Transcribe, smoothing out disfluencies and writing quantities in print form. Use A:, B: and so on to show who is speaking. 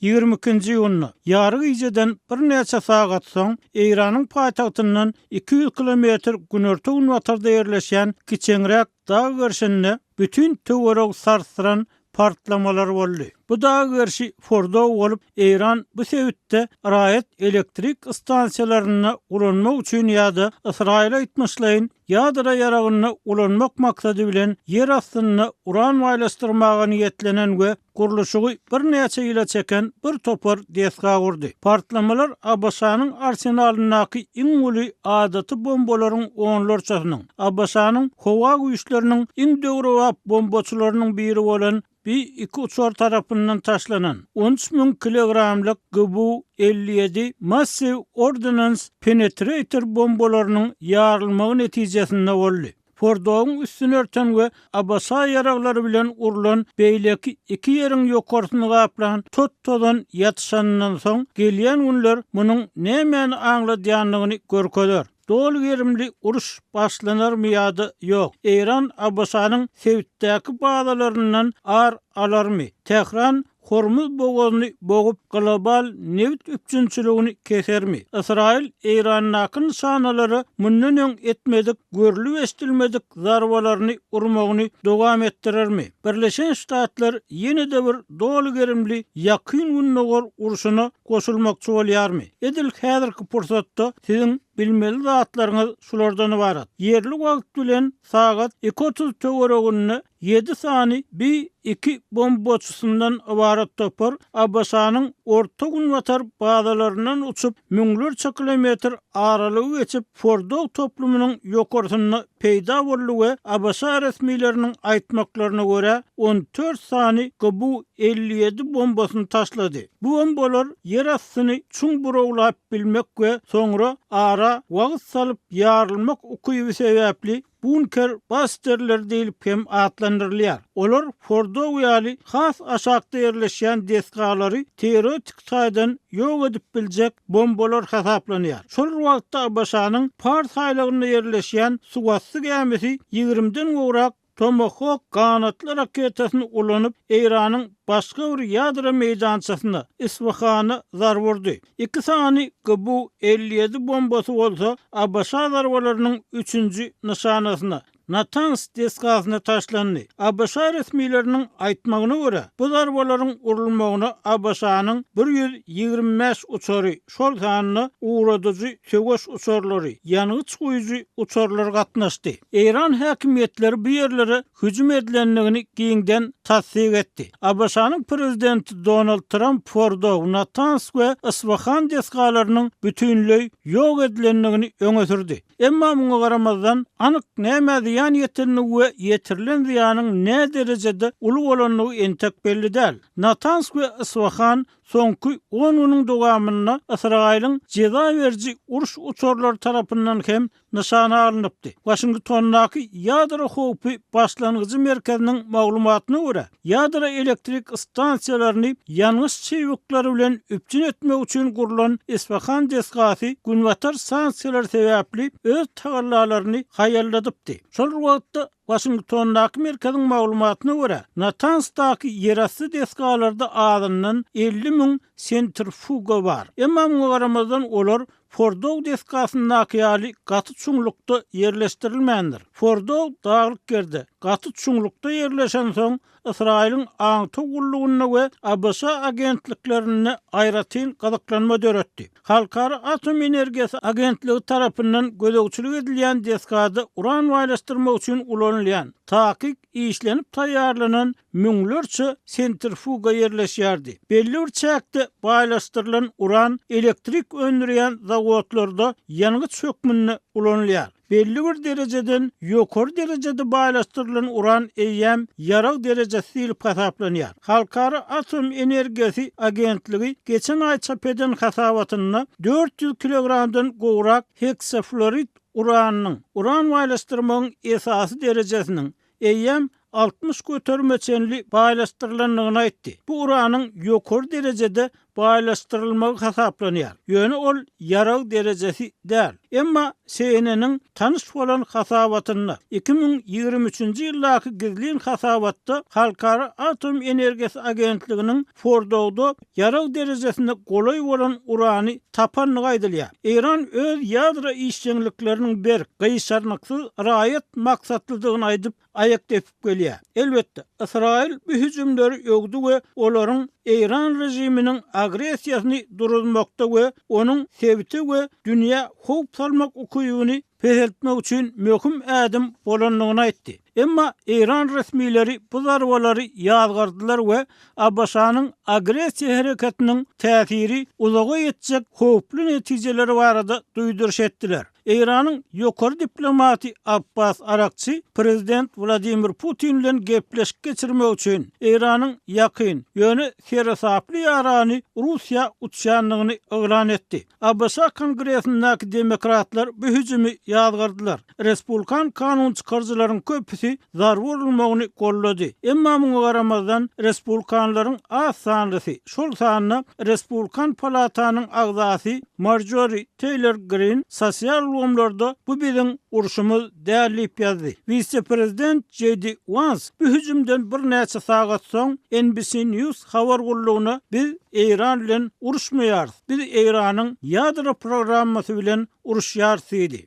A: 22-nji ýylyny ýarı geceden bir neçe sagat soň Eýranyň paýtagtyndan 200 kilometr günörtü gunwatarda ýerleşýän kiçeňrek dağ görşünde bütün töwerek sarsıran partlamalar boldy. Bu dağ görşi Fordo bolup Eýran bu sebäpde raýat elektrik stansiýalaryna ulanmak üçin ýa-da Israila itmişleýin ýa-da ýaragyna ulanmak maksady bilen ýer astyna uran maýlaşdyrmagy niýetlenen we gurulşy bir neçe ýyla çeken bir topar desga gurdy. Partlamalar Abbasanyň arsenalynaky iň uly adaty bombalaryň onlarçasynyň, Abbasanyň howa güýçleriniň iň döwrewap bombaçylarynyň biri bolan iki uçar tarafından taşlanan 13.000 kilogramlyk GBU-57 Massive Ordnance Penetrator bombalarının yarılmağı netijesinde boldy. Fordo'nun üstünü örten we Abbasa yaraglary bilen urulan beýleki iki ýeriň ýokarsyny gaplan tot-todan ýatşandan soň gelýän günler munyň nämeni aňladýanlygyny görkezler. Dol gerimli uruş başlanarmy ýa-da ýok. Eýran Abbasanyň Sewitdäki bagdalaryndan ar alarmy? Tehran Hormuz boğazını boğup global neft üçinçiligini kesermi? İsrail Eýranyň sanalary mundan etmedik, görülüp estilmedik zarbalarını urmagyny dowam etdirermi? Birleşen Ştatlar ýene-de bir dol gerimli ýakyn günnägor uruşuna goşulmakçy bolýarmy? Edil häzirki pursatda siziň bilmeli zatlaryňyz şulardan ibarat. Yerli wagt bilen sagat 2:30 töwereginde 7 sany B-2 bombaçysyndan ibarat topar Abbasanyň orta gunwatar bagdalaryndan uçup müňlerçe kilometr aralygy geçip Fordo toplumynyň ýokarsyna peýda boldy we Abbasa resmiýleriniň aýtmaklaryna görä 14 sany GBU-57 bombasyny taşlady. Bu bombalar yer astyny çuň burowlap bilmek we soňra ara wagt salyp ýarylmak ukyby sebäpli bunker basterler diýilip hem atlandyrylýar. Olar Fordo ýaly has aşakda ýerleşýän desgalary teoretik saýdan ýok edip biljek bombalar hasaplanýar. Şol wagtda Abbasanyň Pars haýlygynda ýerleşýän suwasy gemisi 20-den gowrak Tomahawk kanatly raketasyny ulanyp Eýranyň başga bir ýadra meýdançasyna Isfahana zar vurdy. 2 sany GBU-57 bombasy bolsa Abbasa zarbalarynyň 3-nji nişanasyna Natanz deskasyna taşlandy. Abbasa resmiýleriniň aýtmagyna görä, bu zarbalaryň urulmagyna Abbasanyň 125 uçary, şol sanyny uğradyjy söwüş uçarlary, ýanygy çykyjy uçarlar gatnaşdy. Eýran häkimetleri bu ýerlere hüjüm edilenligini giňden tasdik etdi. Abbasanyň prezidenti Donald Trump Fordo, Natanz we Isfahan deskalarynyň bütünlüği ýok edilenligini öňe sürdi. Emma muňa garamazdan anyk näme ýan ýetirni we ýetirilen ziýanyň ne derejede uly bolanyny entek belli däl. Natanz we Isfahan soňky 10 ýylyň dowamyna Israýlyň jeza berji uruş uçarlary tarapyndan hem nişana alınıpdy. Washingtondaky ýadra howpy başlangyjy merkeziniň maglumatyna görä, ýadra elektrik stansiýalaryny ýalňyş çeýwikleri bilen üpçün etmek üçin gurulan Isfahan desgasy günwatar sanksiýalar sebäpli öz tagallalaryny haýalladypdy. Şol wagtda Washingtondaky merkeziň maglumatyna görä, Natanzdaky ýerasty deskalarda adyndan 50.000 sentrifuga bar. Emma muňa garamazdan olar Fordo deskasyndaky ýaly gaty çuňlukda ýerleşdirilmändir. Fordo daglyk gerde gaty çuňlukda ýerleşen soň Israýlyň aňty gullugyna we Abbasa agentliklerine aýratyn gazaklanma döretdi. Halkara Atom Energiýasy Agentligi tarapyndan gözegçilik edilýän deskada uran maýlaşdyrmak üçin ulanylýan taýyk işlenip taýýarlanan müňlerçe sentrifuga ýerleşýärdi. Belli bir çäkde baýlaşdyrylan uran elektrik öndürýän zawodlarda ýanygy çökmünde ulanylýar. Belli bir dereceden ýokary derecede baýlaşdyrylan uran eýem ýarag derecesi diýilip hasaplanýar. Halkara Atom Energiýasy Agentligi geçen aý çap eden hasabatyna 400 kilogramdan gowrak heksafluorid uranyň uran maýlaşdyrmagyň esasy derejesiniň eýem 60 götermeçenli baýlaşdyrylanyny aýtdy. Bu uranyň ýokary derejede baýlaşdyrylmagy hasaplanýar. Ýöne ol ýarag derejesi däl. Emma CNN'niň tanış bolan hasabatyna 2023-nji ýyllaky gizlin hasabatda Halkara Atom Energiýasy Agentliginiň Fordowda ýarag derejesinde golay bolan urany tapanlygy aýdylýar. İran öz ýadro işçilikleriniň bir gysarnyksyz raýat maksatlydygyny aýdyp aýak tepip gelýär. Elbetde Israil bu hüjümleri öwgdi we olaryň İran rejiminiň agresiýasyny durulmakda we onuň sebiti we dünýä howp salmak ukybyny peşeltmek üçin möhüm ädim bolanlygyny aýtdy. Emma İran resmileri bu zarbalary ýazgardylar we Abbasyň agresiýa hereketiniň täsiri uzaga ýetjek howply netijeleri barada duýduruş etdiler. İran'ın ýokary diplomati Abbas Arakçy prezident Vladimir Putin bilen gepleşik geçirmek üçin İran'ın ýakyn ýöne serasaply ýarany Russiýa uçýanlygyny elan etdi. Abbas Kongresindäki demokratlar bu hüjümi ýazgardylar. Respublikan kanun çykarjylaryň köpüsi zarwurulmagyny gollady. Emma muňa garamazdan respublikanlaryň az sanlysy şol sanyna Respublikan palatanyň agzasy Marjorie Taylor Greene sosial umlarda bu biziň uruşumuz däliip ýazdy. Vice-prezident J.D. Vance bu hüjümden bir näçe sagat soň NBC News habar gullugyna biz İran bilen uruşmaýarys. Biz İranyň ýadro programmasy bilen uruşýarys dedi.